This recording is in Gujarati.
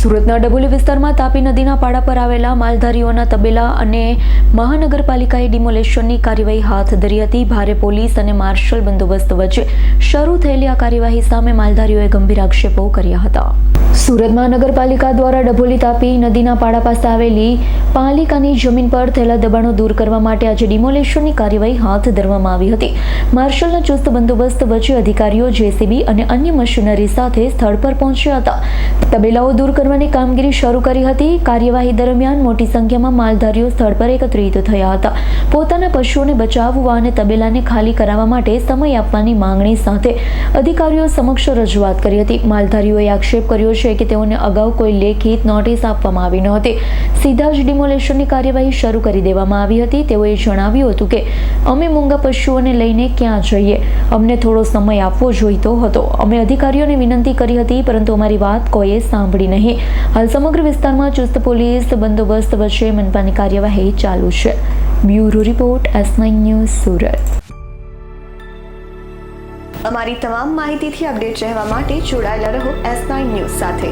સુરતના ડભોલી વિસ્તારમાં તાપી નદીના પાડા પર આવેલા માલધારીઓના તબેલા અને મહાનગરપાલિકાએ ડિમોલેશનની કાર્યવાહી હાથ ધરી હતી. ભારે પોલીસ અને માર્શલ બંદોબસ્ત વચ્ચે શરૂ થયેલી આ કાર્યવાહી સામે માલધારીઓએ ગંભીર આક્ષેપો કર્યા હતા. સુરત મહાનગરપાલિકા દ્વારા ડભોલી તાપી નદીના પાડા પાસે આવેલી પાલિકાની જમીન પર થયેલા દબાણો દૂર કરવા માટે આજે ડિમોલેશનની કાર્યવાહી હાથ ધરવામાં આવી હતી. માર્શલના ચુસ્ત બંદોબસ્ત વચ્ચે અધિકારીઓ જેસીબી અને અન્ય મશીનરી સાથે સ્થળ પર પહોંચ્યા હતા. તબેલાઓ દૂર કરવાની કામગીરી શરૂ કરી હતી. કાર્યવાહી દરમિયાન મોટી સંખ્યામાં માલધારીઓ સ્થળ પર એકત્રિત થયા હતા. પોતાના પશુઓને બચાવવા અને તબેલાને ખાલી કરાવવા માટે સમય આપવાની માંગણી સાથે અધિકારીઓ સમક્ષ રજૂઆત કરી હતી. માલધારીઓએ આક્ષેપ કર્યો છે કે તેઓને અગાઉ કોઈ લેખિત નોટિસ આપવામાં આવી ન હતી. સીધા જ ડિમોલેશનની કાર્યવાહી શરૂ કરી દેવામાં આવી હતી. તેઓએ જણાવ્યું હતું કે અમે મૂંગા પશુઓને લઈને ક્યાં જઈએ, અમને થોડો સમય આપવો જોઈતો હતો. અમે અધિકારીઓને વિનંતી કરી હતી પરંતુ અમારી વાત કોઈએ સાંભળી નહીં. હાલ સમગ્ર વિસ્તારમાં ચુસ્ત પોલીસ બંદોબસ્ત વચ્ચે મનપાની કાર્યવાહી ચાલુ છે. Bureau report S9 news Surat. અમારી તમામ માહિતીથી અપડેટ રહેવા માટે જોડાયેલા રહો S9 ન્યૂઝ સાથે.